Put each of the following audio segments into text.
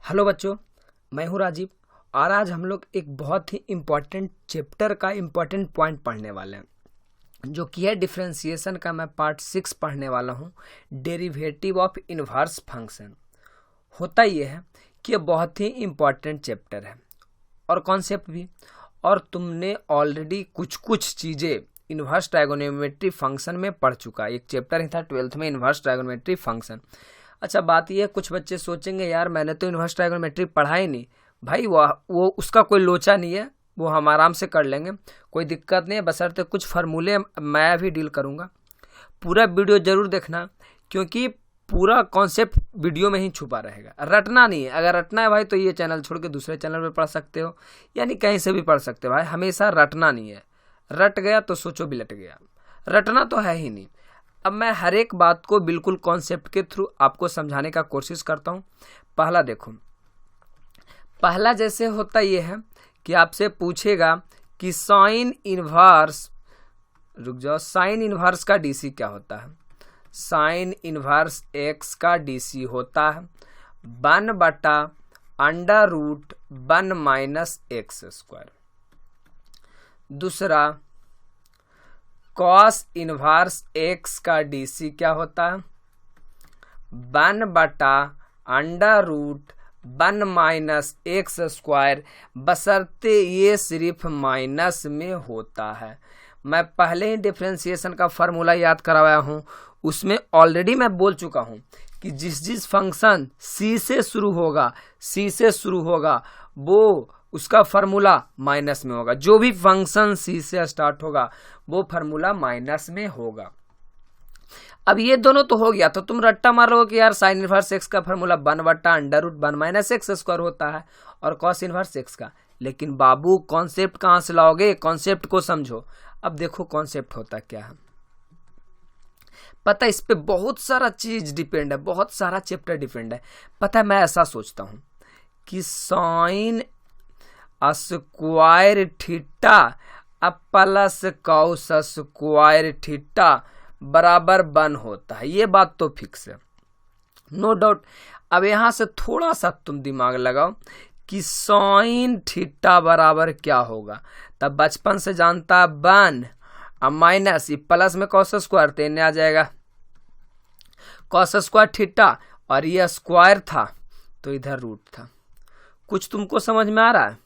Hello बच्चों, मैं हूं राजीव और आज हम लोग एक बहुत ही इम्पोर्टेंट चैप्टर का इम्पोर्टेंट पॉइंट पढ़ने वाले हैं जो कि है डिफरेंशिएशन का। मैं पार्ट 6 पढ़ने वाला हूं, डेरिवेटिव ऑफ इनवर्स फंक्शन। होता यह है कि यह बहुत ही इम्पोर्टेंट चैप्टर है और कॉन्सेप्ट भी, और तुमने ऑलरेडी कुछ चीज़ें इनवर्स ट्रायगोनोमेट्री फंक्शन में पढ़ चुका है। एक चैप्टर ही था 12th में, इनवर्स ट्रायगोनोमेट्री फंक्शन। अच्छा, बात यह है, कुछ बच्चे सोचेंगे यार मैंने तो इनवर्स ट्रायगोनोमेट्री पढ़ा ही नहीं। भाई वो उसका कोई लोचा नहीं है, वो हम आराम से कर लेंगे, कोई दिक्कत नहीं है। बशर्ते कुछ फार्मूले मैं भी डील करूँगा। पूरा वीडियो जरूर देखना क्योंकि पूरा कॉन्सेप्ट वीडियो में ही छुपा रहेगा। रटना नहीं है, अगर रटना है भाई तो ये चैनल छोड़ के दूसरे चैनल पे पढ़ सकते हो, यानी कहीं से भी पढ़ सकते हो भाई। हमेशा रटना नहीं है, रट गया तो सोचो बिलट गया, रटना तो है ही नहीं। अब मैं हर एक बात को बिल्कुल कॉन्सेप्ट के थ्रू आपको समझाने का कोशिश करता हूँ। पहला देखो, पहला जैसे होता ये है कि आपसे पूछेगा कि साइन इनवर्स, रुक जाओ, साइन इनवर्स का डीसी क्या होता है। साइन इनवर्स एक्स का डीसी होता है 1/√1 माइनस एक्स स्क्वायर। दूसरा, कॉस इनवर्स एक्स का डीसी क्या होता है 1/√1 माइनस एक्स स्क्वायर, बशर्ते ये सिर्फ माइनस में होता है। मैं पहले ही डिफरेंशिएशन का फार्मूला याद करवाया हूँ, उसमें ऑलरेडी मैं बोल चुका हूँ कि जिस फंक्शन सी से शुरू होगा वो उसका फार्मूला माइनस में होगा। जो भी फंक्शन सी से स्टार्ट होगा वो फार्मूला माइनस में होगा। अब ये दोनों तो हो गया, तो तुम रट्टा मार लो कि यार साइन इनवर्स एक्स का फार्मूला 1/√1 माइनस एक्स स्क्वायर होता है और कॉस इनवर्स एक्स का। लेकिन बाबू कॉन्सेप्ट कहाँ से लाओगे? कॉन्सेप्ट को समझो। अब देखो कॉन्सेप्ट होता क्या है, पता है इस पे बहुत सारा चीज डिपेंड है, बहुत सारा चैप्टर डिपेंड है। पता है मैं ऐसा सोचता हूं कि साइन स्क्वायर थीटा अब प्लस कॉस स्क्वायर थीटा बराबर 1 होता है। ये बात तो फिक्स है, नो डाउट। अब यहां से थोड़ा सा तुम दिमाग लगाओ कि साइन थीटा बराबर क्या होगा। तब बचपन से जानता 1 अब माइनस ये प्लस में कॉस स्क्वायर तेने आ जाएगा कॉस स्क्वायर थीटा, और ये स्क्वायर था तो इधर रूट था। कुछ तुमको समझ में आ रहा है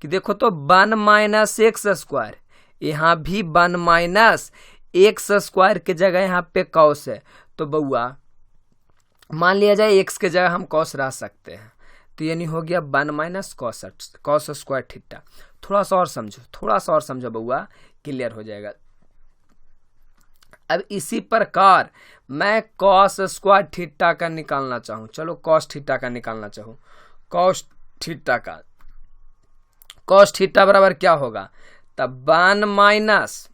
कि देखो तो 1 माइनस एक्स स्क्वायर, यहाँ भी 1 माइनस एक्स स्क्वायर के जगह यहाँ पे कॉस है, तो बउआ मान लिया जाए एक्स के जगह हम कॉस रख सकते हैं, तो यानी हो गया 1 माइनस कॉस स्क्वायर थीटा। थोड़ा सा और समझो बउआ, क्लियर हो जाएगा। अब इसी प्रकार मैं कॉस स्क्वायर थीटा का निकालना चाहूँ, चलो कॉस थीटा का निकालना चाहूँ। कॉस थीटा बराबर क्या होगा, तब 1 माइनस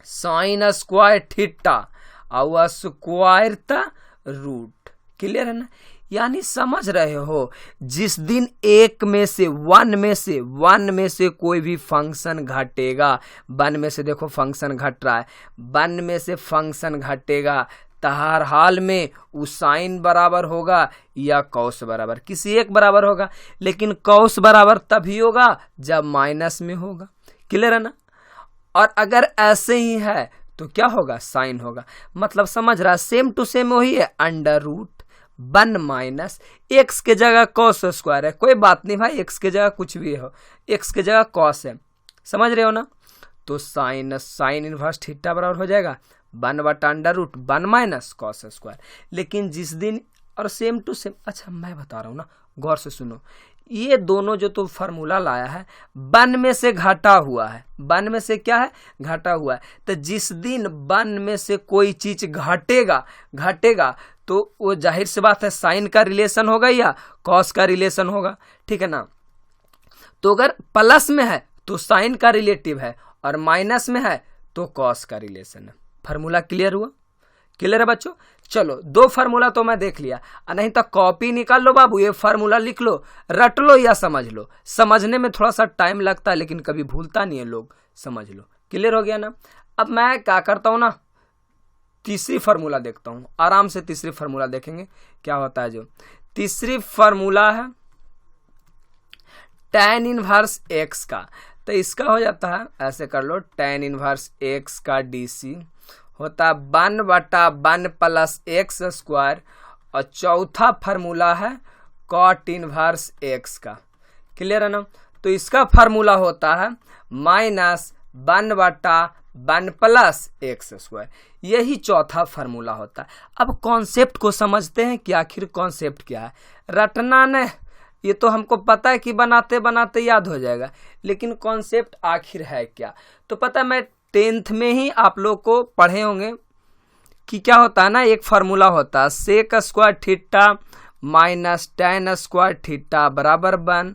साइन स्क्वायर थीटा और स्क्वायर था रूट। क्लियर है ना? यानी समझ रहे हो, जिस दिन वन में से कोई भी फंक्शन घटेगा, 1 में से देखो फंक्शन घट रहा है, 1 में से फंक्शन घटेगा तो हर हाल में उस साइन बराबर होगा या कॉस बराबर, किसी एक बराबर होगा। लेकिन कॉस बराबर तभी होगा जब माइनस में होगा। क्लियर है ना? और अगर ऐसे ही है तो क्या होगा, साइन होगा। मतलब समझ रहा है, सेम टू सेम वही है, √1 माइनस एक्स के जगह कॉस स्क्वायर है, कोई बात नहीं भाई, एक्स के जगह कुछ भी हो, एक्स के जगह कॉस है, समझ रहे हो ना? तो साइन इनवर्स थीटा बराबर हो जाएगा 1/√1 माइनस कॉस स्क्वायर। लेकिन जिस दिन, और सेम टू सेम, अच्छा मैं बता रहा हूँ ना, गौर से सुनो, ये दोनों जो तो फार्मूला लाया है 1 में से घटा हुआ है, 1 में से क्या है, घटा हुआ है। तो जिस दिन 1 में से कोई चीज घटेगा तो वो जाहिर सी बात है साइन का रिलेशन होगा या कॉस का रिलेशन होगा, ठीक है ना? तो अगर प्लस में है तो साइन का रिलेटिव है और माइनस में है तो कॉस का रिलेशन है। फार्मूला क्लियर हुआ? क्लियर है बच्चों? चलो 2 फार्मूला तो मैं देख लिया, नहीं तो कॉपी निकाल लो बाबू, ये फार्मूला लिख लो, रट लो या समझ लो। समझने में थोड़ा सा टाइम लगता है लेकिन कभी भूलता नहीं है लोग, समझ लो। क्लियर हो गया ना? अब मैं क्या करता हूँ ना, तीसरी फार्मूला देखता हूँ, आराम से तीसरी फार्मूला देखेंगे क्या होता है। जो तीसरी फार्मूला है tan इनवर्स x का, तो इसका हो जाता है, ऐसे कर लो, tan इनवर्स x का DC होता है 1/1 प्लस एक्स स्क्वायर, और चौथा फार्मूला है cot इनवर्स x का। क्लियर है ना? तो इसका फार्मूला होता है -1/1 प्लस एक्स स्क्वायर, यही चौथा फार्मूला होता है। अब कॉन्सेप्ट को समझते हैं कि आखिर कॉन्सेप्ट क्या है। रटना ने ये तो हमको पता है कि बनाते बनाते याद हो जाएगा, लेकिन कॉन्सेप्ट आखिर है क्या? तो पता है, मैं 10th में ही आप लोग को पढ़े होंगे कि क्या होता है ना, एक फार्मूला होता है sec square theta minus tan square theta बराबर 1,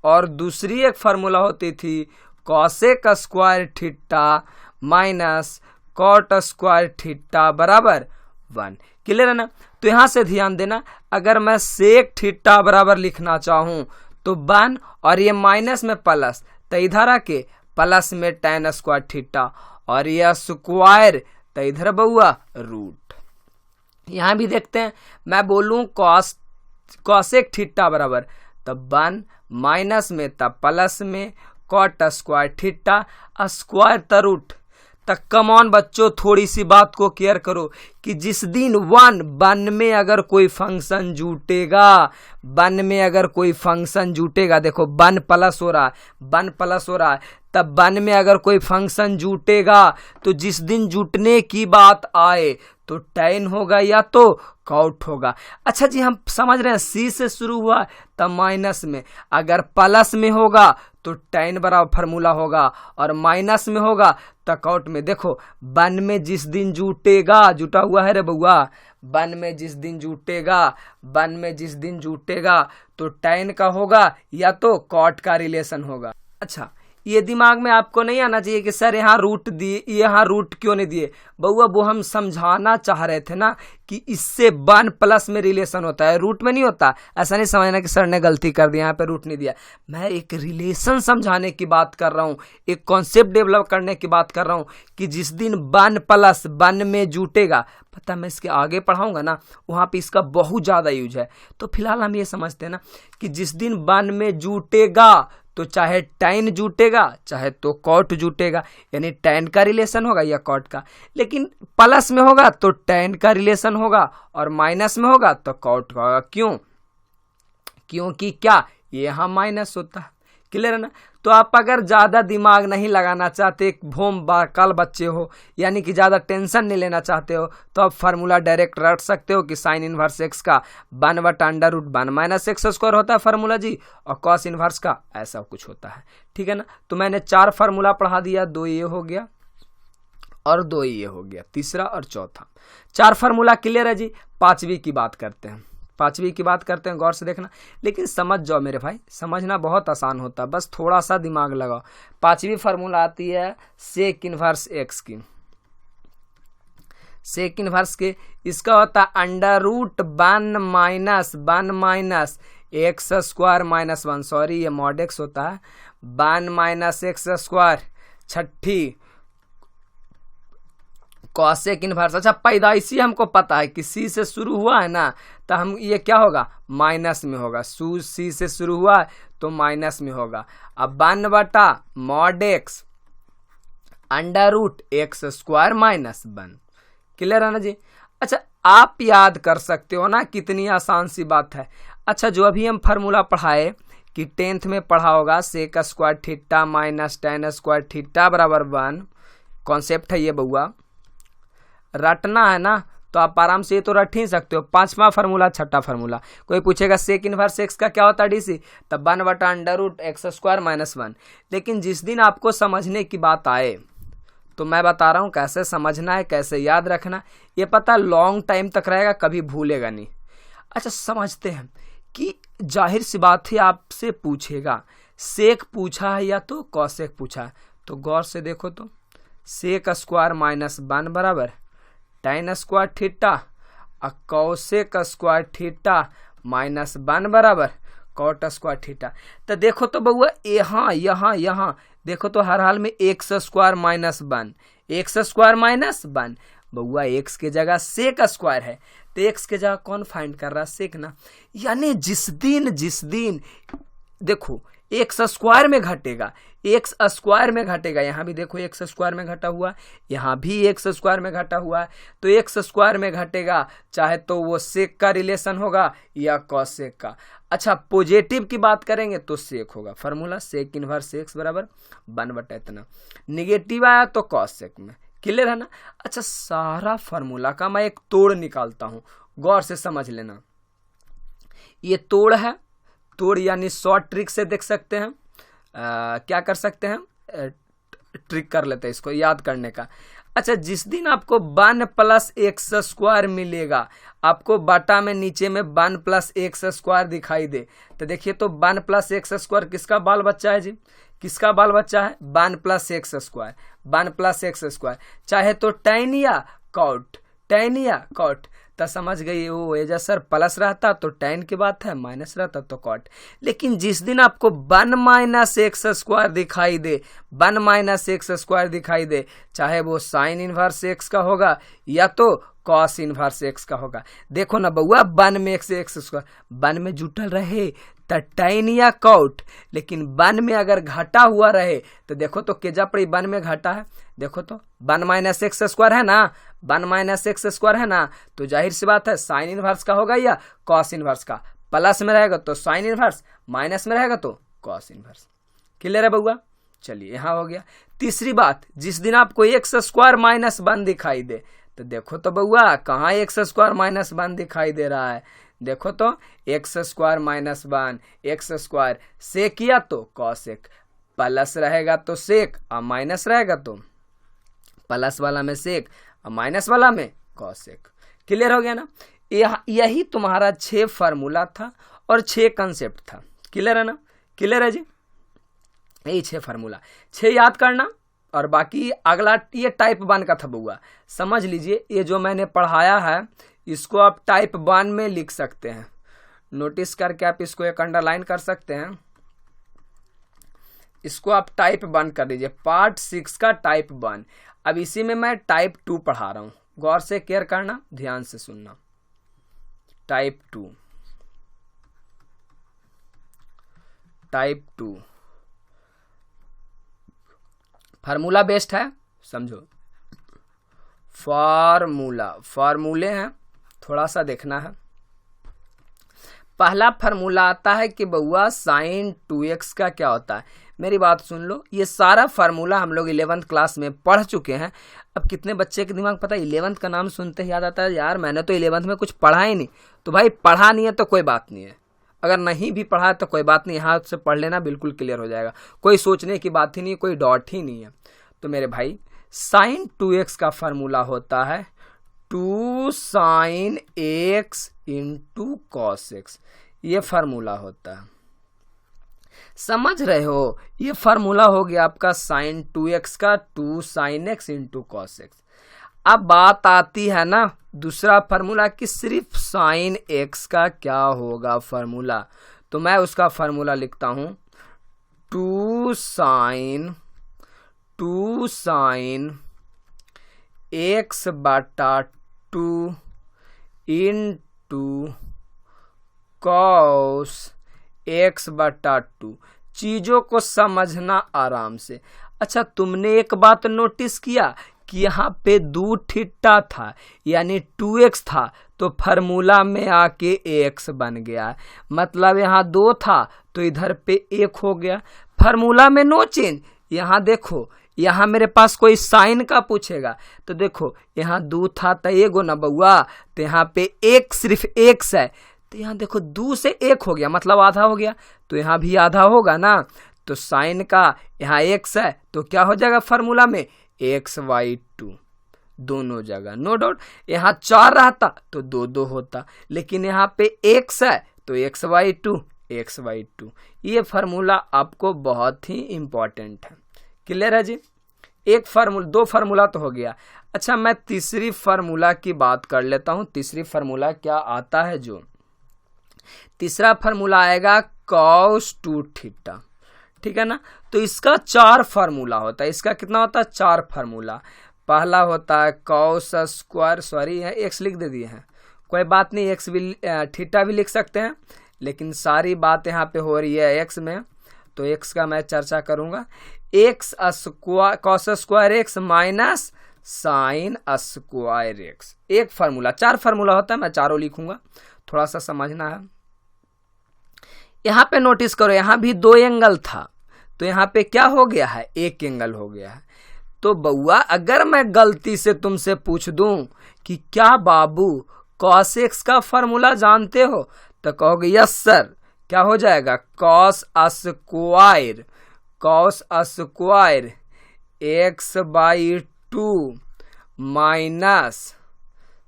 और दूसरी एक फार्मूला होती थी cosec square theta minus cot square theta बराबर 1। क्लियर है ना? तो यहाँ से ध्यान देना, अगर मैं सेक थीटा बराबर लिखना चाहूँ तो 1 और ये माइनस में प्लस, तो इधर आके प्लस में tan स्क्वायर थीटा, और यह स्क्वायर तो इधर बउआ रूट। यहाँ भी देखते हैं, मैं बोलूँ कॉसेक थीटा बराबर, तब 1 माइनस में तब प्लस में कॉट स्क्वायर थीटा स्क्वायर त रूट। तक कमॉन बच्चों, थोड़ी सी बात को केयर करो कि जिस दिन 1 में अगर कोई फंक्शन जुटेगा, 1 में अगर कोई फंक्शन जुटेगा, देखो 1 प्लस हो रहा है, 1 प्लस हो रहा है, तब 1 में अगर कोई फंक्शन जुटेगा तो जिस दिन जुटने की बात आए तो tan होगा या तो कॉट होगा। अच्छा जी, हम समझ रहे हैं C से शुरू हुआ तब माइनस में, अगर प्लस में होगा तो tan बराबर फार्मूला होगा, और माइनस में होगा तो कॉट में। देखो 1 में जिस दिन जुटेगा, जुटा हुआ है रे बउआ, 1 में जिस दिन जुटेगा, 1 में जिस दिन जुटेगा तो tan का होगा या तो कॉट का रिलेशन होगा। अच्छा, ये दिमाग में आपको नहीं आना चाहिए कि सर यहाँ रूट दिए, यहाँ रूट क्यों नहीं दिए। बउआ वो हम समझाना चाह रहे थे ना कि इससे 1 प्लस में रिलेशन होता है, रूट में नहीं होता। ऐसा नहीं समझना कि सर ने गलती कर दिया, यहाँ पे रूट नहीं दिया। मैं एक रिलेशन समझाने की बात कर रहा हूँ, एक कॉन्सेप्ट डेवलप करने की बात कर रहा हूँ कि जिस दिन 1 प्लस 1 में जुटेगा, पता मैं इसके आगे पढ़ाऊंगा ना, वहाँ पे इसका बहुत ज़्यादा यूज है। तो फिलहाल हम ये समझते हैं ना कि जिस दिन 1 में जुटेगा तो चाहे tan जुटेगा चाहे तो कॉट जुटेगा, यानी tan का रिलेशन होगा या कॉट का। लेकिन प्लस में होगा तो tan का रिलेशन होगा, और माइनस में होगा तो कॉट का होगा। क्यों? क्योंकि क्या, ये यहाँ माइनस होता है। क्लियर है ना? तो आप अगर ज़्यादा दिमाग नहीं लगाना चाहते, भोम बाकल बच्चे हो, यानी कि ज़्यादा टेंशन नहीं लेना चाहते हो, तो आप फार्मूला डायरेक्ट रट सकते हो कि साइन इनवर्स एक्स का 1/√1 माइनस एक्स स्क्वायर होता है फार्मूला जी, और कॉस इनवर्स का ऐसा कुछ होता है। ठीक है ना? तो मैंने 4 फार्मूला पढ़ा दिया, 2 ये हो गया और 2 ये हो गया, तीसरा और चौथा। 4 फार्मूला क्लियर है जी। 5वीं की बात करते हैं, 5वीं की बात करते हैं, गौर से देखना, लेकिन समझ जाओ मेरे भाई, समझना बहुत आसान होता है, बस थोड़ा सा दिमाग लगाओ। 5वीं फार्मूला आती है सेक इनवर्स एक्स की। सेक इनवर्स के इसका होता है √1 minus x square minus 1, sorry ये मॉड एक्स होता है, 1 माइनस एक्स स्क्वायर छठी कॉसेक इनवर्स। अच्छा, पैदाइशी हमको पता है कि C से शुरू हुआ है ना, तो हम ये क्या होगा, माइनस में होगा। C से शुरू हुआ है तो माइनस में होगा। अब 1/mod x √x square minus 1। Clear है ना जी? अच्छा, आप याद कर सकते हो ना, कितनी आसान सी बात है। अच्छा, जो अभी हम फार्मूला पढ़ाए कि 10th में पढ़ा होगा, sec square theta minus tan square theta बराबर 1, कॉन्सेप्ट है ये बउआ, रटना है ना, तो आप आराम से ये तो रट ही सकते हो। 5वां फार्मूला, छठा फार्मूला, कोई पूछेगा सेक इनवर्स एक्स का क्या होता है DC, तब 1/√x स्क्वायर माइनस 1। लेकिन जिस दिन आपको समझने की बात आए तो मैं बता रहा हूँ कैसे समझना है, कैसे याद रखना, ये पता लॉन्ग टाइम तक रहेगा, कभी भूलेगा नहीं। अच्छा, समझते हैं कि जाहिर सी बात है आपसे पूछेगा सेक पूछा है या तो कॉसेक पूछा है, तो गौर से देखो तो सेक स्क्वायर माइनस 1 बराबर tan स्क्वायर थीटा और कॉसेक स्क्वायर थीटा माइनस 1 बराबर कॉट स्क्वायर थीटा। तो देखो तो बउआ, यहाँ देखो तो हर हाल में x square minus 1, x square minus 1, बउआ एक्स के जगह सेक स्क्वायर है, तो एक्स के जगह कौन फाइंड कर रहा है? सेक ना। यानी जिस दिन देखो एक्स स्क्वायर में घटेगा, एक्स स्क्वायर में घटेगा, यहाँ भी देखो एक्स स्क्वायर में घटा हुआ, यहाँ भी एक्स स्क्वायर में घटा हुआ है, तो एक्स स्क्वायर में घटेगा चाहे तो वो सेक का रिलेशन होगा या कॉसेक का। अच्छा पॉजिटिव की बात करेंगे तो सेक होगा, फार्मूला सेक इनवर्स एक्स बराबर 1/इतना। निगेटिव आया तो कॉसेक में, क्लियर है ना। अच्छा सारा फार्मूला का मैं एक तोड़ निकालता हूँ, गौर से समझ लेना। ये तोड़ है, तोड़ यानी शॉर्ट ट्रिक से देख सकते हैं। क्या कर सकते हैं? ट्रिक कर लेते हैं इसको याद करने का। अच्छा जिस दिन आपको 1 + x² मिलेगा, आपको बाटा में नीचे में 1 + x² दिखाई दे, तो देखिए तो 1 + x² किसका बाल बच्चा है जी? किसका बाल बच्चा है? 1 + x², 1 + x², चाहे तो tan या cot, tan या cot, तो समझ गई वो एजा सर प्लस रहता तो tan की बात है, माइनस रहता तो cot। लेकिन जिस दिन आपको 1 - x² दिखाई दे, 1 - x² दिखाई दे, चाहे वो साइन इनवर्स x का होगा या तो कॉस इनवर्स x का होगा। देखो ना बउआ 1 में x², 1 में जुटल रहे तो tan या cot, लेकिन 1 में अगर घटा हुआ रहे तो देखो तो केजा पड़ी 1 में घटा है, देखो तो 1 - x² है ना, 1 - x² है ना, तो जाहिर सी बात है साइन इनवर्स का होगा या कॉस इनवर्स का। प्लस में रहेगा तो साइन इनवर्स, माइनस में रहेगा तो कॉस इनवर्स। क्लियर है बउआ? चलिए यहाँ हो गया। तीसरी बात, जिस दिन आपको x² - 1 दिखाई दे, तो देखो तो बउआ कहाँ x² - 1 दिखाई दे रहा है, देखो तो x² - 1, x² सेक किया तो कॉसेक, प्लस रहेगा तो सेक और माइनस रहेगा तो प्लस वाला में सेक और माइनस वाला में कॉसेक। क्लियर हो गया ना। यही तुम्हारा 6 फार्मूला था और 6 कंसेप्ट था। क्लियर है ना? क्लियर है जी? यही 6 फार्मूला, 6 याद करना। और बाकी अगला ये टाइप 1 का था बउआ, समझ लीजिए ये जो मैंने पढ़ाया है इसको आप टाइप 1 में लिख सकते हैं, नोटिस करके आप इसको एक अंडरलाइन कर सकते हैं, इसको आप टाइप 1 कर दीजिए, पार्ट 6 का टाइप 1। अब इसी में मैं टाइप 2 पढ़ा रहा हूं, गौर से केयर करना, ध्यान से सुनना। टाइप 2, टाइप 2 फार्मूला बेस्ड है, समझो। फार्मूले हैं, थोड़ा सा देखना है। पहला फार्मूला आता है कि बउआ साइन 2x का क्या होता है। मेरी बात सुन लो, ये सारा फार्मूला हम लोग 11th क्लास में पढ़ चुके हैं। अब कितने बच्चे के दिमाग पता है 11th का नाम सुनते ही याद आता है यार मैंने तो 11th में कुछ पढ़ा ही नहीं। तो भाई पढ़ा नहीं है तो कोई बात नहीं है, अगर नहीं भी पढ़ा है तो कोई बात नहीं, यहाँ से पढ़ लेना बिल्कुल क्लियर हो जाएगा, कोई सोचने की बात ही नहीं, कोई डॉट ही नहीं है। तो मेरे भाई साइन 2x का फार्मूला होता है 2 sin x × cos x, ये फार्मूला होता है, समझ रहे हो। ये फार्मूला हो गया आपका साइन 2x का 2 sin x × cos x। अब बात आती है ना दूसरा फार्मूला कि सिर्फ साइन x का क्या होगा फार्मूला, तो मैं उसका फार्मूला लिखता हूं 2 sin x/2 × cos x/2। चीजों को समझना आराम से। अच्छा तुमने एक बात नोटिस किया कि यहाँ पे 2 थीटा था यानी 2x था, तो फार्मूला में आके x बन गया, मतलब यहाँ 2 था तो इधर पे 1 हो गया। फार्मूला में नो चेंज। यहाँ देखो, यहाँ मेरे पास कोई साइन का पूछेगा तो देखो यहाँ 2 था तो एगो ना बउआ, तो यहाँ पे 1 सिर्फ x है, तो यहाँ देखो 2 से 1 हो गया मतलब आधा हो गया, तो यहाँ भी आधा होगा ना, तो साइन का यहाँ x है तो क्या हो जाएगा फार्मूला में x/2 दोनों जगह, नो डाउट। यहाँ 4 रहता तो 2 होता, लेकिन यहाँ पे x है तो x/2। ये फार्मूला आपको बहुत ही इंपॉर्टेंट है। क्लियर है जी? एक फार्मूला, 2 फार्मूला तो हो गया। अच्छा मैं तीसरी फार्मूला की बात कर लेता हूं। तीसरी फार्मूला क्या आता है, जो तीसरा फार्मूला आएगा cos 2θ, ठीक है ना। तो इसका 4 फार्मूला होता है। इसका कितना होता है? 4 फार्मूला। पहला होता है कॉस स्क्वायर, सॉरी यहाँ एक्स लिख दे दिए हैं, कोई बात नहीं, एक्स भी थीटा भी लिख सकते हैं, लेकिन सारी बात यहाँ पे हो रही है एक्स में, तो एक्स का मैं चर्चा करूँगा। X square cos square x minus sine square x, एक फार्मूला, 4 फार्मूला होता है, मैं चारों लिखूंगा, थोड़ा सा समझना है। यहाँ पे नोटिस करो, यहाँ भी 2 एंगल था, तो यहाँ पे क्या हो गया है, 1 एंगल हो गया है। तो बउआ अगर मैं गलती से तुमसे पूछ दूं कि क्या बाबू कॉस एक्स का फार्मूला जानते हो, तो कहोगे यस सर, क्या हो जाएगा, cos square x by 2 minus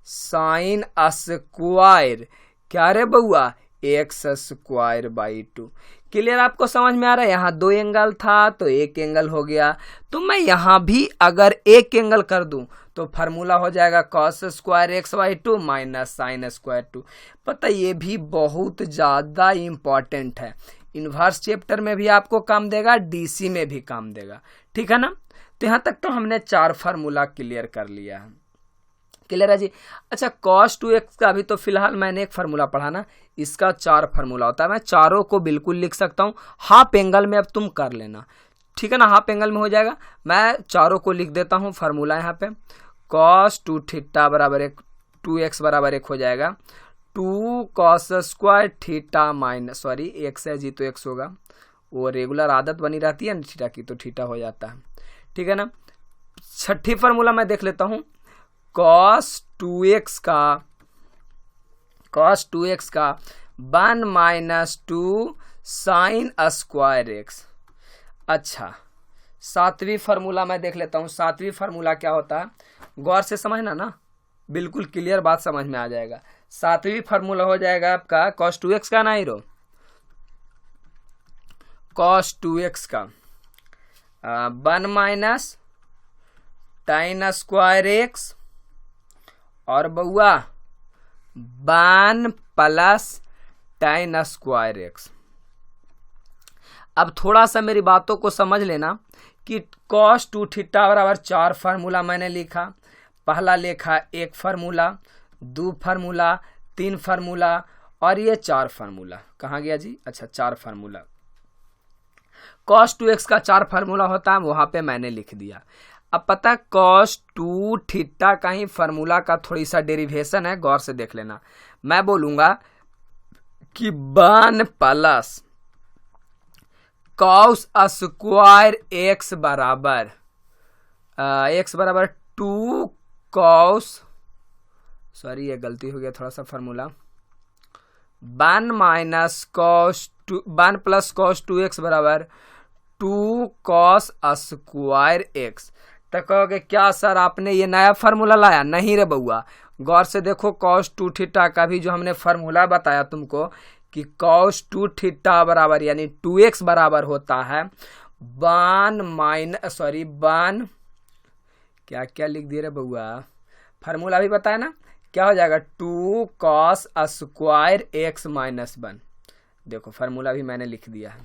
sine square, क्या रे बउआ, एक्स स्क्वायर बाई 2। क्लियर, आपको समझ में आ रहा है। यहाँ 2 एंगल था तो 1 एंगल हो गया, तो मैं यहाँ भी अगर 1 एंगल कर दूं तो फार्मूला हो जाएगा cos square x by 2 minus sine square 2। पता ये भी बहुत ज़्यादा इम्पॉर्टेंट है, इन्वर्स चैप्टर में भी आपको काम देगा, डीसी में भी काम देगा, ठीक है ना। तो यहाँ तक तो हमने 4 फार्मूला क्लियर कर लिया है। क्लियर है जी। अच्छा, cos 2x का अभी तो फिलहाल मैंने एक फार्मूला पढ़ा ना, इसका 4 फार्मूला होता है, मैं चारों को बिल्कुल लिख सकता हूँ, हाफ एंगल में अब तुम कर लेना, ठीक है ना, हाफ एंगल में हो जाएगा। मैं चारों को लिख देता हूँ फार्मूला यहाँ पे, cos 2 थीटा बराबर 1, 2x बराबर 1 हो जाएगा, 2 cos square theta minus, sorry x है जी तो एक्स होगा, वो रेगुलर आदत बनी रहती है ना थीटा की, तो थीटा हो जाता है, ठीक है ना। छठी फार्मूला मैं देख लेता हूँ, cos 2x का 1 माइनस 2 साइन स्क्वायर एक्स। अच्छा, 7वीं फार्मूला मैं देख लेता हूँ, 7वीं फार्मूला क्या होता है, गौर से समझना ना, बिल्कुल क्लियर बात समझ में आ जाएगा। 7वीं फार्मूला हो जाएगा आपका cos 2x का, ना हीरो, cos 2x का 1 माइनस tan स्क्वायर एक्स और बउआ 1 प्लस tan स्क्वायर एक्स। अब थोड़ा सा मेरी बातों को समझ लेना कि cos 2 थीटा बराबर 4 फार्मूला मैंने लिखा, पहला लिखा 1 फार्मूला, 2 फार्मूला, 3 फार्मूला और ये 4 फार्मूला, कहाँ गया जी, अच्छा 4 फार्मूला। cos 2x का 4 फार्मूला होता है, वहां पे मैंने लिख दिया। अब पता cos 2 थीटा का ही फार्मूला का थोड़ी सा डेरिवेशन है, गौर से देख लेना। मैं बोलूंगा कि 1 प्लस cos स्क्वायर एक्स बराबर 2 cos, सॉरी ये गलती हो गया थोड़ा सा formula, 1 minus cos 2, 1 plus cos 2x बराबर 2 cos स्क्वायर एक्स। तो कहोगे क्या सर आपने ये नया फार्मूला लाया, नहीं रे बउआ, गौर से देखो cos 2 थीटा का भी जो हमने फार्मूला बताया तुमको कि cos 2 थीटा बराबर यानी 2x बराबर होता है 1 क्या क्या लिख दिए रे बउआ, फार्मूला भी बताया ना, क्या हो जाएगा 2 cos स्क्वायर एक्स माइनस 1। देखो फार्मूला भी मैंने लिख दिया है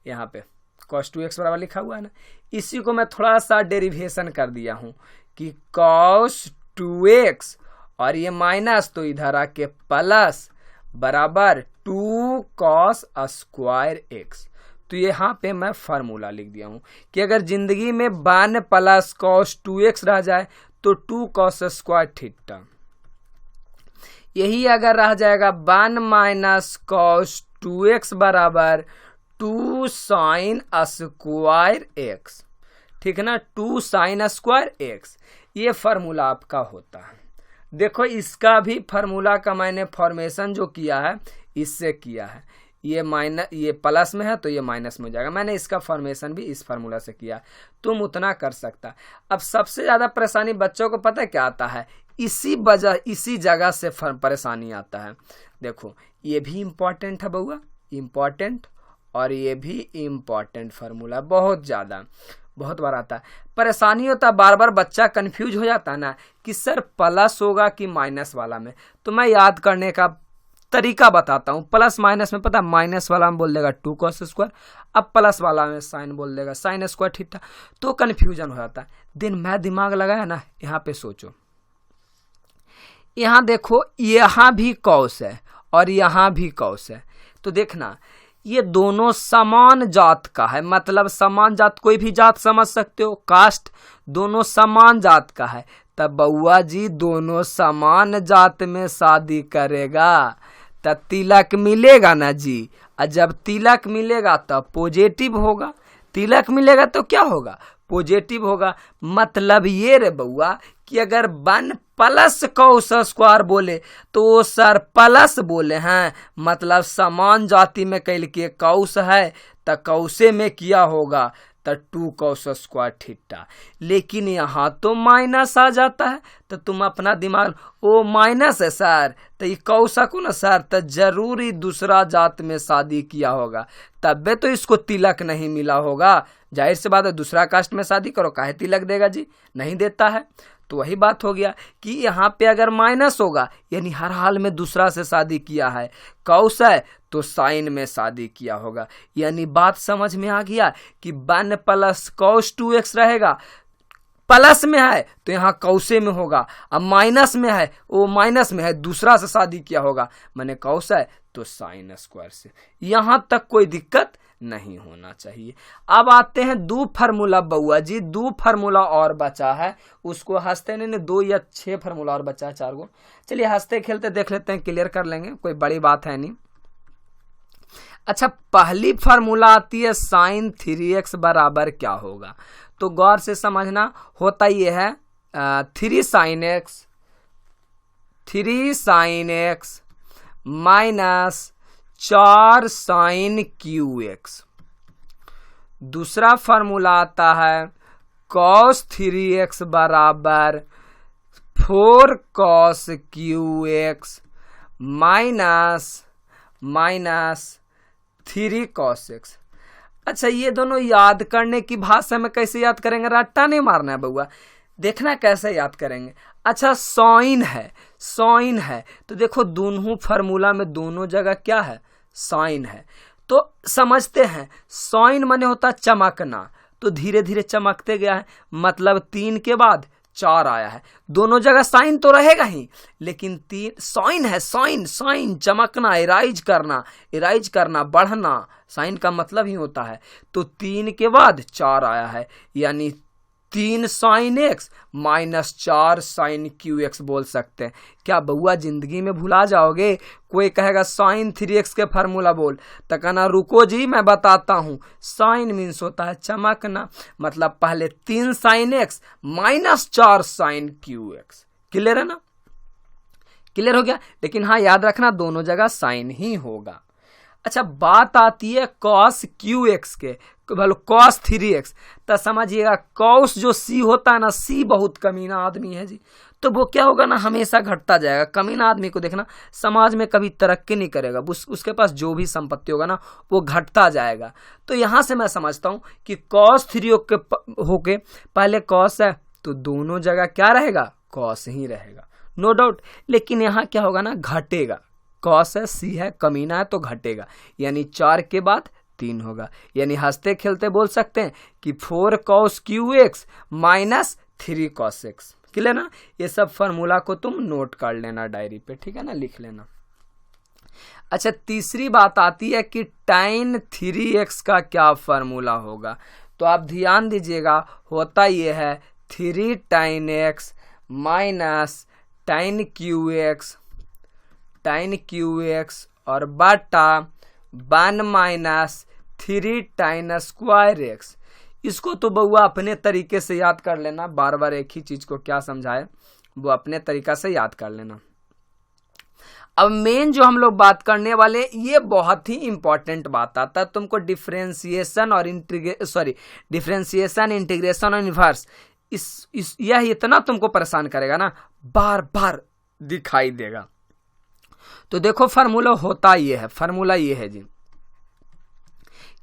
यहाँ पे, cos 2x बराबर लिखा हुआ है ना, इसी को मैं थोड़ा सा डेरिवेशन कर दिया हूँ कि cos 2x और ये माइनस तो इधर आके प्लस बराबर 2 cos स्क्वायर एक्स। तो यहाँ पे मैं फार्मूला लिख दिया हूँ कि अगर जिंदगी में 1 प्लस cos 2x रह जाए तो 2 cos स्क्वायर थीटा, यही अगर रह जाएगा 1 माइनस cos 2x बराबर 2 साइन स्क्वायर एक्स, ठीक है ना, 2 साइन स्क्वायर एक्स, ये फार्मूला आपका होता है। देखो इसका भी फार्मूला का मैंने फॉर्मेशन जो किया है इससे किया है, ये प्लस में है तो ये माइनस में हो जाएगा, मैंने इसका फॉर्मेशन भी इस फार्मूला से किया, तुम उतना कर सकता। अब सबसे ज़्यादा परेशानी बच्चों को पता है क्या आता है, इसी जगह से परेशानी आता है। देखो ये भी इम्पॉर्टेंट है बउआ, इम्पॉर्टेंट, और ये भी इम्पॉर्टेंट फार्मूला बहुत बार आता है। परेशानी होता है, बार बार बच्चा कंफ्यूज हो जाता है ना कि सर प्लस होगा कि माइनस वाला में, तो मैं याद करने का तरीका बताता हूँ। प्लस माइनस में पता है, माइनस वाला में बोल देगा 2 cos स्क्वायर, अब प्लस वाला में साइन बोल देगा साइन स्क्वायर थीटा, तो कन्फ्यूजन हो जाता है। दिन मैं दिमाग लगाया ना, यहाँ पे सोचो, यहाँ देखो यहाँ भी कॉस है और यहाँ भी कॉस है, तो देखना ये दोनों समान जात का है, मतलब समान जात कोई भी जात समझ सकते हो, कास्ट, दोनों समान जात का है, तब बउआ जी दोनों समान जात में शादी करेगा तब तिलक मिलेगा ना जी। और जब तिलक मिलेगा तब पॉजिटिव होगा, तिलक मिलेगा तो क्या होगा, पॉजिटिव होगा। मतलब ये रे बउआ कि अगर 1 प्लस कॉस स्क्वायर बोले तो वो सर प्लस बोले हैं, मतलब समान जाति में कैल के कौस है तो कौसे में किया होगा तो 2 cos स्क्वायर थीटा। लेकिन यहाँ तो माइनस आ जाता है, तो तुम अपना दिमाग, ओ माइनस है सर तो ये कौसा को ना सर, तो जरूरी दूसरा जात में शादी किया होगा, तब तो इसको तिलक नहीं मिला होगा। जाहिर सी बात है, दूसरा कास्ट में शादी करो काहे तिलक देगा जी, नहीं देता है। तो वही बात हो गया कि यहाँ पे अगर माइनस होगा यानी हर हाल में दूसरा से शादी किया है, कौस है तो साइन में शादी किया होगा। यानी बात समझ में आ गया कि 1 प्लस cos 2x रहेगा, प्लस में है तो यहाँ कौसे में होगा, अब माइनस में है, वो माइनस में है दूसरा से शादी किया होगा, मैंने कौस है तो साइन स्क्वायर से। यहाँ तक कोई दिक्कत नहीं होना चाहिए। अब आते हैं 2 फार्मूला बउआ जी, 2 फार्मूला और बचा है, उसको हंसते नहीं 2 या 6 फार्मूला और बचा है 4 गो, चलिए हंसते खेलते देख लेते हैं, क्लियर कर लेंगे, कोई बड़ी बात है नहीं। अच्छा, पहली फार्मूला आती है साइन 3x बराबर क्या होगा, तो गौर से समझना, होता ये है 3 sin x minus 4 sin QX। दूसरा फार्मूला आता है cos 3x बराबर 4 cos QX minus 3 cos x। अच्छा, ये दोनों याद करने की भाषा में कैसे याद करेंगे, रट्टा नहीं मारना है बउआ, देखना कैसे याद करेंगे। अच्छा, साइन है तो देखो दोनों फार्मूला में दोनों जगह क्या है, साइन है, तो समझते हैं साइन माने होता चमकना, तो धीरे धीरे चमकते गया है, मतलब 3 के बाद 4 आया है, दोनों जगह साइन तो रहेगा ही, लेकिन 3 साइन है, साइन चमकना, इराइज करना, बढ़ना, साइन का मतलब ही होता है, तो 3 के बाद 4 आया है, यानी 3 sin x minus 4 sin QX बोल सकते हैं। क्या बउआ जिंदगी में भुला जाओगे, कोई कहेगा sin 3x के फार्मूला बोल, तो कहना रुको जी मैं बताता हूँ, साइन मीन्स होता है चमकना, मतलब पहले 3 sin x minus 4 sin QX। Clear है ना, क्लियर हो गया। लेकिन हाँ याद रखना दोनों जगह साइन ही होगा। अच्छा, बात आती है cos QX के, भलो cos 3x, तो समझिएगा cos जो C होता है ना, C बहुत कमीना आदमी है जी, तो वो क्या होगा ना, हमेशा घटता जाएगा। कमीना आदमी को देखना समाज में कभी तरक्की नहीं करेगा, उसके पास जो भी संपत्ति होगा ना वो घटता जाएगा। तो यहाँ से मैं समझता हूँ कि cos 3x होके पहले cos है तो दोनों जगह क्या रहेगा, cos ही रहेगा, नो डाउट। लेकिन यहाँ क्या होगा ना, घटेगा, cos है, C है, कमीना है तो घटेगा, यानी 4 के बाद 3 होगा, यानी हंसते खेलते बोल सकते हैं कि 4 cos QX minus 3 cos x। Clear ना, ये सब फार्मूला को तुम नोट कर लेना डायरी पे, ठीक है ना, लिख लेना। अच्छा, तीसरी बात आती है कि tan 3x का क्या फार्मूला होगा, तो आप ध्यान दीजिएगा, होता ये है 3 tan x minus tan QX और बटा 1 माइनस 3 tan स्क्वायर x। इसको तो बउआ अपने तरीके से याद कर लेना, बार बार एक ही चीज को क्या समझाए वो अपने तरीका से याद कर लेना। अब मेन जो हम लोग बात करने वाले, ये बहुत ही इंपॉर्टेंट बात आता है तुमको, डिफरेंशिएशन और डिफरेंशिएशन, इंटीग्रेशन और इनवर्स। यह इतना तुमको परेशान करेगा ना, बार बार दिखाई देगा। तो देखो फार्मूला होता ये है, फार्मूला ये है जी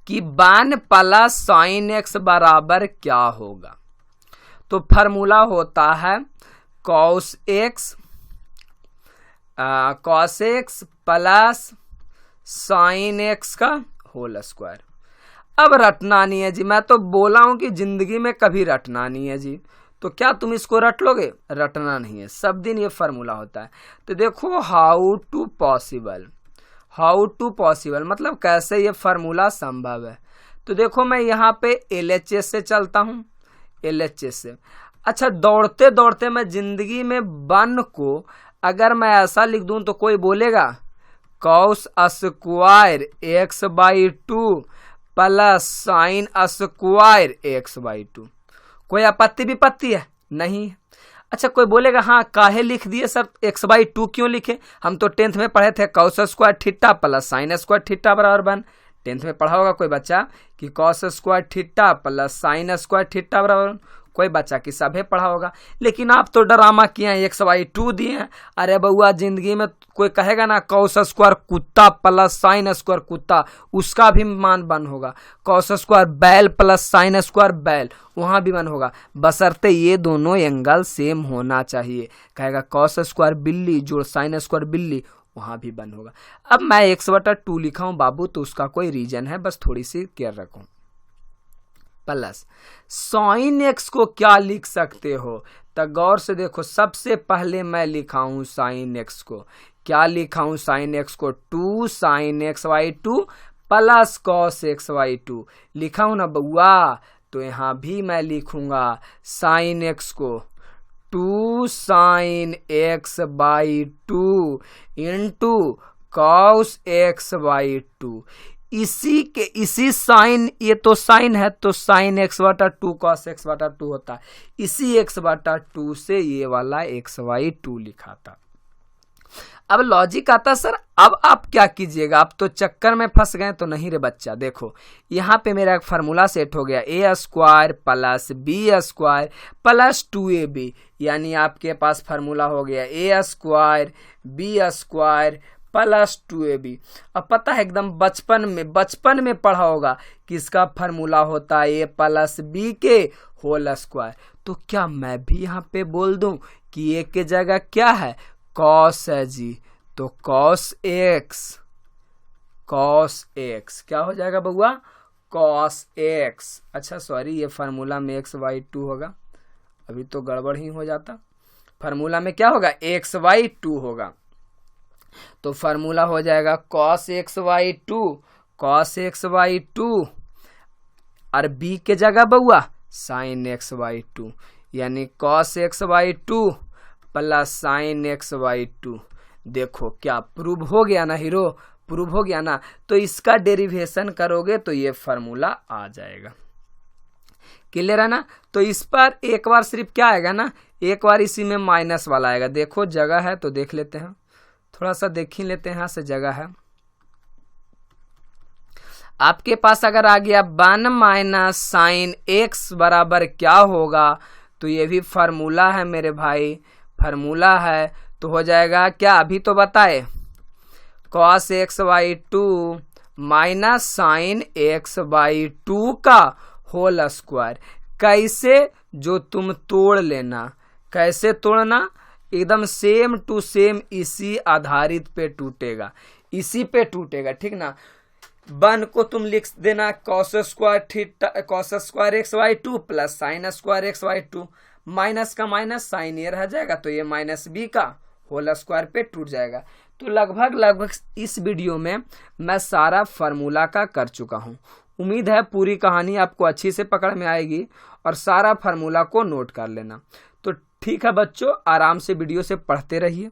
कि 1 प्लस sin x बराबर क्या होगा, तो फार्मूला होता है cos x cos x plus sine x का होल स्क्वायर। अब रटना नहीं है जी, मैं तो बोला हूं कि जिंदगी में कभी रटना नहीं है जी, तो क्या तुम इसको रट लोगे? रटना नहीं है, सब दिन ये फार्मूला होता है। तो देखो हाउ टू पॉसिबल मतलब कैसे ये फार्मूला संभव है। तो देखो मैं यहाँ पे LHS से चलता हूँ, LHS से। अच्छा, दौड़ते दौड़ते मैं जिंदगी में वन को अगर मैं ऐसा लिख दूं तो कोई बोलेगा cos square x/2 plus sine square x/2, कोई आपत्ति विपत्ति है? नहीं। अच्छा, कोई बोलेगा हाँ काहे लिख दिए सर, x/2 क्यों लिखे? हम तो 10th में पढ़े थे cos square theta plus sine square theta बराबर 1। 10th में पढ़ा होगा कोई बच्चा कि cos square theta plus sine square theta बराबर, कोई बच्चा की सभे पढ़ा होगा। लेकिन आप तो ड्रामा किए हैं, x/2 दिए हैं। अरे बउआ, जिंदगी में कोई कहेगा ना कॉस स्क्वायर कुत्ता प्लस साइन स्क्वायर कुत्ता, उसका भी मान बन होगा। कॉस स्क्वायर बैल प्लस साइन स्क्वायर बैल, वहां भी बन होगा, बशर्ते ये दोनों एंगल सेम होना चाहिए। कहेगा कॉस स्क्वायर बिल्ली जोड़ साइन स्क्वायर बिल्ली, वहां भी बन होगा। अब मैं x/2 लिखा हूं बाबू, तो उसका कोई रीजन है, बस थोड़ी सी केयर रखो। प्लस साइन एक्स को क्या लिख सकते हो? तो गौर से देखो, सबसे पहले मैं लिखा हूं साइन एक्स को, क्या लिखा हूं साइन एक्स को? 2 sign x/2 plus cos x/2 लिखा हूं ना बउआ। तो यहां भी मैं लिखूंगा साइन एक्स को 2 sign x/2 into cos x/2। इसी साइन, ये तो साइन है तो साइन x/2 कॉस x/2 होता है, इसी x/2 से ये वाला x/2 लिखा था। अब लॉजिक आता सर, अब आप क्या कीजिएगा? आप तो चक्कर में फंस गए। तो नहीं रे बच्चा, देखो यहाँ पे मेरा एक फार्मूला सेट हो गया, a square plus b square plus 2ab, यानी आपके पास फार्मूला हो गया a square b square plus 2ab। अब पता है एकदम बचपन में पढ़ा होगा कि इसका फार्मूला होता है a प्लस b के होल स्क्वायर। तो क्या मैं भी यहाँ पे बोल दूं कि a के जगह क्या है? कॉस है जी, तो कॉस x क्या हो जाएगा बउआ? Cos x। अच्छा सॉरी, ये फार्मूला में x/2 होगा, अभी तो गड़बड़ ही हो जाता। फार्मूला में क्या होगा? x/2 होगा, तो फार्मूला हो जाएगा cos x/2 और b के जगह बउआ sin x/2, यानी cos x/2 plus sin x/2। देखो क्या प्रूव हो गया ना हीरो, प्रूव हो गया ना। तो इसका डेरिवेशन करोगे तो ये फार्मूला आ जाएगा। क्लियर है ना? तो इस पर एक बार सिर्फ क्या आएगा ना, एक बार इसी में माइनस वाला आएगा। देखो जगह है तो देख लेते हैं, थोड़ा सा देख ही लेते हैं, यहाँ से जगह है। आपके पास अगर आ गया 1 माइनस साइन एक्स बराबर क्या होगा, तो ये भी फार्मूला है मेरे भाई, फार्मूला है। तो हो जाएगा क्या, अभी तो बताए, cos x/2 minus sign x/2 का होल स्क्वायर। कैसे? जो तुम तोड़ लेना। कैसे तोड़ना? एकदम सेम टू सेम इसी आधारित पे टूटेगा, इसी पे टूटेगा, ठीक ना। 1 को तुम लिख देना cos square x/2 plus sine square x/2, minus का माइनस साइन ये रह जाएगा, तो ये माइनस b का होल स्क्वायर पे टूट जाएगा। तो लगभग इस वीडियो में मैं सारा फार्मूला का कर चुका हूँ। उम्मीद है पूरी कहानी आपको अच्छी से पकड़ में आएगी और सारा फार्मूला को नोट कर लेना। तो ठीक है बच्चों, आराम से वीडियो से पढ़ते रहिए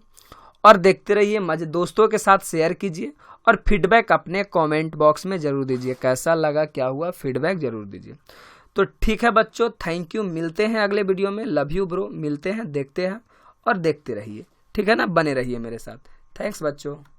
और देखते रहिए, मजे दोस्तों के साथ शेयर कीजिए और फीडबैक अपने कमेंट बॉक्स में जरूर दीजिए, कैसा लगा क्या हुआ फीडबैक जरूर दीजिए। तो ठीक है बच्चों, थैंक यू, मिलते हैं अगले वीडियो में। लव यू ब्रो, मिलते हैं, देखते हैं और देखते रहिए, ठीक है ना, बने रहिए मेरे साथ। थैंक्स बच्चों।